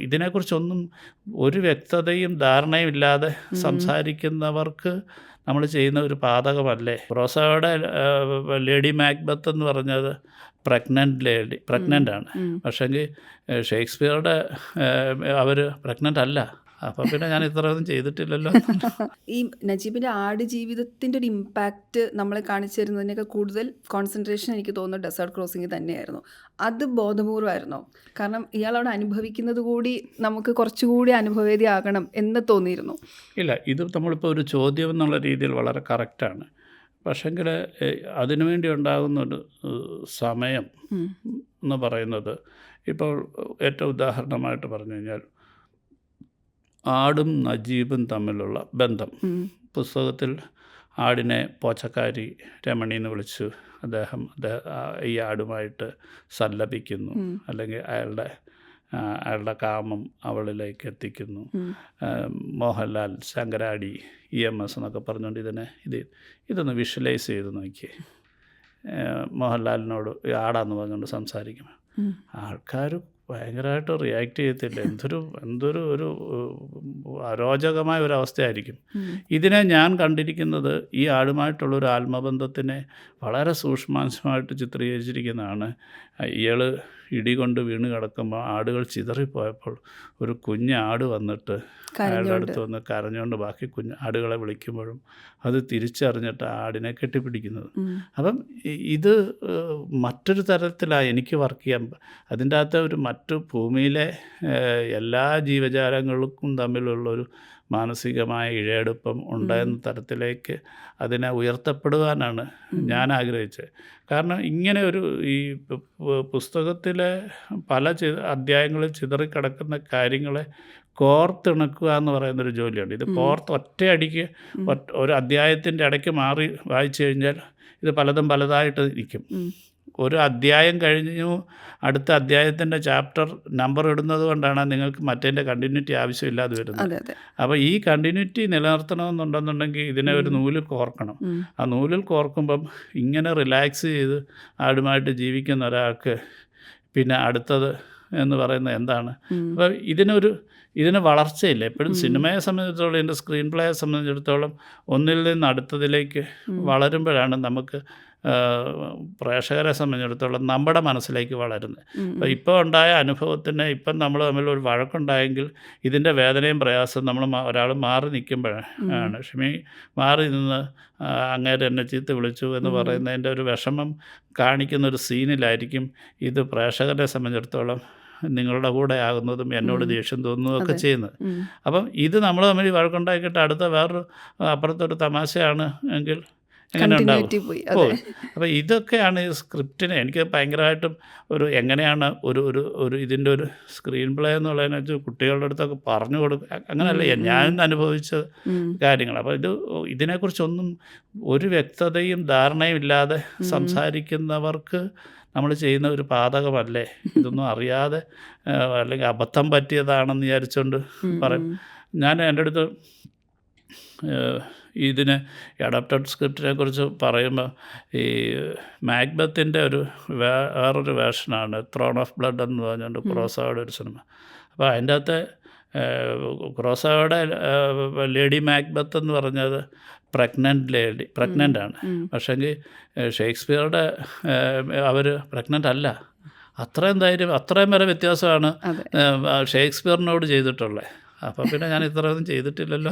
ഇതിനെക്കുറിച്ചൊന്നും ഒരു വ്യക്തതയും ധാരണയും ഇല്ലാതെ സംസാരിക്കുന്നവർക്ക് നമ്മൾ ചെയ്യുന്ന ഒരു പാതകമല്ലേ. റോസോയുടെ ലേഡി മാക്ബത്ത് എന്ന് പറഞ്ഞത് പ്രഗ്നൻ്റ് ആണ്. പക്ഷേങ്കിൽ ഷേക്സ്പിയറുടെ അവർ പ്രഗ്നൻ്റ് അല്ല. അപ്പം പിന്നെ ഞാൻ ഇത്രയൊന്നും ചെയ്തിട്ടില്ലല്ലോ. ഈ നജീബിൻ്റെ ആടുജീവിതത്തിൻ്റെ ഒരു ഇമ്പാക്റ്റ് നമ്മളെ കാണിച്ചു തരുന്നതിനൊക്കെ കൂടുതൽ കോൺസെൻട്രേഷൻ എനിക്ക് തോന്നുന്നു ഡെസേർട്ട് ക്രോസിംഗ് തന്നെയായിരുന്നു. അത് ബോധപൂർവമായിരുന്നോ? കാരണം ഇയാളവിടെ അനുഭവിക്കുന്നത് കൂടി നമുക്ക് കുറച്ചുകൂടി അനുഭവേദ്യമാകണം എന്ന് തോന്നിയിരുന്നു. ഇല്ല, ഇത് നമ്മളിപ്പോൾ ഒരു ചോദ്യം എന്നുള്ള രീതിയിൽ വളരെ കറക്റ്റാണ്. പക്ഷേങ്കിൽ അതിനുവേണ്ടി ഉണ്ടാകുന്നൊരു സമയം എന്ന് പറയുന്നത്, ഇപ്പോൾ ഏറ്റവും ഉദാഹരണമായിട്ട് പറഞ്ഞു കഴിഞ്ഞാൽ ആടും നജീബും തമ്മിലുള്ള ബന്ധം. പുസ്തകത്തിൽ ആടിനെ പോച്ചക്കാരി രമണി എന്ന് വിളിച്ചു അദ്ദേഹം ഈ ആടുമായിട്ട് സല്ലപിക്കുന്നു, അല്ലെങ്കിൽ അയാളുടെ കാമം അവളിലേക്ക് എത്തിക്കുന്നു. മോഹൻലാൽ ശങ്കരാടി EMS എന്നൊക്കെ പറഞ്ഞുകൊണ്ട് ഇതൊന്ന് വിഷ്വലൈസ് ചെയ്ത് നോക്കിയേ. മോഹൻലാലിനോട് ആടാന്ന് പറഞ്ഞുകൊണ്ട് സംസാരിക്കും. ആൾക്കാർ ഭയങ്കരമായിട്ട് റിയാക്ട് ചെയ്യത്തില്ല. എന്തൊരു ഒരു അരോചകമായ ഒരവസ്ഥയായിരിക്കും. ഇതിനെ ഞാൻ കണ്ടിരിക്കുന്നത് ഈ ആടുമായിട്ടുള്ളൊരു ആത്മബന്ധത്തിനെ വളരെ സൂക്ഷ്മാംശമായിട്ട് ചിത്രീകരിച്ചിരിക്കുന്നതാണ്. ഇയാൾ ഇടികൊണ്ട് വീണ് കിടക്കുമ്പോൾ ആടുകൾ ചിതറിപ്പോയപ്പോൾ ഒരു കുഞ്ഞാട് വന്നിട്ട് അയാളുടെ അടുത്ത് വന്ന് കരഞ്ഞുകൊണ്ട് ബാക്കി ആടുകളെ വിളിക്കുമ്പോഴും അത് തിരിച്ചറിഞ്ഞിട്ട് ആടിനെ കെട്ടിപ്പിടിക്കുന്നത്. അപ്പം ഇത് മറ്റൊരു തരത്തിലാണ് എനിക്ക് വർക്ക് ചെയ്യാൻ. അതിൻ്റെ അകത്ത് മറ്റു ഭൂമിയിലെ എല്ലാ ജീവജാലങ്ങൾക്കും തമ്മിലുള്ളൊരു മാനസികമായ ഇഴയെടുപ്പം ഉണ്ടാകുന്ന തരത്തിലേക്ക് അതിനെ ഉയർത്തപ്പെടുവാനാണ് ഞാൻ ആഗ്രഹിച്ചത്. കാരണം ഇങ്ങനെ ഈ പുസ്തകത്തിലെ പല അധ്യായങ്ങളിൽ ചിതറിക്കിടക്കുന്ന കാര്യങ്ങളെ കോർത്തിണക്കുക എന്ന് പറയുന്നൊരു ജോലിയുണ്ട്. ഇത് ഒറ്റയടിക്ക് ഒരു അധ്യായത്തിൻ്റെ ഇടയ്ക്ക് മാറി വായിച്ചു കഴിഞ്ഞാൽ ഇത് പലതായിട്ട് ഇരിക്കും. ഒരു അധ്യായം കഴിഞ്ഞു അടുത്ത അധ്യായത്തിൻ്റെ ചാപ്റ്റർ നമ്പർ ഇടുന്നത് കൊണ്ടാണ് നിങ്ങൾക്ക് മറ്റേൻ്റെ കണ്ടിന്യൂറ്റി ആവശ്യമില്ലാതെ വരുന്നത്. അപ്പോൾ ഈ കണ്ടിന്യൂറ്റി നിലനിർത്തണമെന്നുണ്ടെന്നുണ്ടെങ്കിൽ ഇതിനെ ഒരു നൂലിൽ കോർക്കണം. ആ നൂലിൽ കോർക്കുമ്പം ഇങ്ങനെ റിലാക്സ് ചെയ്ത് ആടുമായിട്ട് ജീവിക്കുന്ന ഒരാൾക്ക് പിന്നെ അടുത്തത് എന്ന് പറയുന്നത് എന്താണ്? അപ്പോൾ ഇതിന് വളർച്ചയില്ല. എപ്പോഴും സിനിമയെ സംബന്ധിച്ചിടത്തോളം, എൻ്റെ സ്ക്രീൻ പ്ലേയെ സംബന്ധിച്ചിടത്തോളം ഒന്നിൽ നിന്ന് അടുത്തതിലേക്ക് വളരുമ്പോഴാണ് നമുക്ക് പ്രേക്ഷകരെ സംബന്ധിച്ചിടത്തോളം നമ്മുടെ മനസ്സിലേക്ക് വളരുന്നത്. അപ്പോൾ ഇപ്പോൾ ഉണ്ടായ അനുഭവത്തിന് ഇപ്പം നമ്മൾ തമ്മിൽ ഒരു വഴക്കുണ്ടായെങ്കിൽ ഇതിൻ്റെ വേദനയും പ്രയാസവും നമ്മൾ ഒരാൾ മാറി നിൽക്കുമ്പോഴാണ് ക്ഷമി മാറി നിന്ന് അങ്ങേരെ എന്നെ ചീത്ത വിളിച്ചു എന്ന് പറയുന്നതിൻ്റെ ഒരു വിഷമം കാണിക്കുന്ന ഒരു സീനിലായിരിക്കും ഇത് പ്രേക്ഷകരെ സംബന്ധിച്ചിടത്തോളം നിങ്ങളുടെ കൂടെ ആകുന്നതും എന്നോട് ദേഷ്യം തോന്നുന്നതും ഒക്കെ ചെയ്യുന്നത്. അപ്പം ഇത് നമ്മൾ തമ്മിൽ വഴക്കുണ്ടാക്കിയിട്ട് അടുത്ത വേറൊരു അപ്പുറത്തൊരു തമാശയാണ് എങ്കിൽ എങ്ങനെ ഉണ്ടാവും? അപ്പോൾ ഇതൊക്കെയാണ് ഈ സ്ക്രിപ്റ്റിനെ എനിക്ക് ഭയങ്കരമായിട്ടും എങ്ങനെയാണ് ഒരു ഇതിൻ്റെ ഒരു സ്ക്രീൻ പ്ലേ എന്നുള്ളതിനെ വെച്ച് കുട്ടികളുടെ അടുത്തൊക്കെ പറഞ്ഞു കൊടുക്കുക. അങ്ങനെയല്ല ഞാൻ അനുഭവിച്ച കാര്യങ്ങൾ. അപ്പോൾ ഇതിനെക്കുറിച്ചൊന്നും ഒരു വ്യക്തതയും ധാരണയും ഇല്ലാതെ സംസാരിക്കുന്നവർക്ക് നമ്മൾ ചെയ്യുന്ന ഒരു പാതകമല്ലേ. ഇതൊന്നും അറിയാതെ അല്ലെങ്കിൽ അബദ്ധം പറ്റിയതാണെന്ന് വിചാരിച്ചുകൊണ്ട് പറയും. ഞാൻ എൻ്റെ അടുത്ത് ഇതിന് അഡാപ്റ്റഡ് സ്ക്രിപ്റ്റിനെ കുറിച്ച് പറയുമ്പോൾ ഈ മാക്ബത്തിൻ്റെ വേറൊരു വേർഷനാണ് ത്രോൺ ഓഫ് ബ്ലഡ് എന്ന് പറഞ്ഞുകൊണ്ട് ക്രോസോയുടെ ഒരു സിനിമ. അപ്പോൾ അതിൻ്റെ അകത്ത് ക്രോസോയുടെ ലേഡി മാക്ബത്ത് എന്ന് പറഞ്ഞത് പ്രഗ്നൻ്റ് ആണ്. പക്ഷേങ്കിൽ ഷേക്സ്പിയറുടെ അവർ പ്രഗ്നൻ്റ് അല്ല. അത്രയും വരെ വ്യത്യാസമാണ് ഷേക്സ്പിയറിനോട് ചെയ്തിട്ടുള്ളത്. അപ്പം പിന്നെ ഞാൻ ഇത്രയൊന്നും ചെയ്തിട്ടില്ലല്ലോ.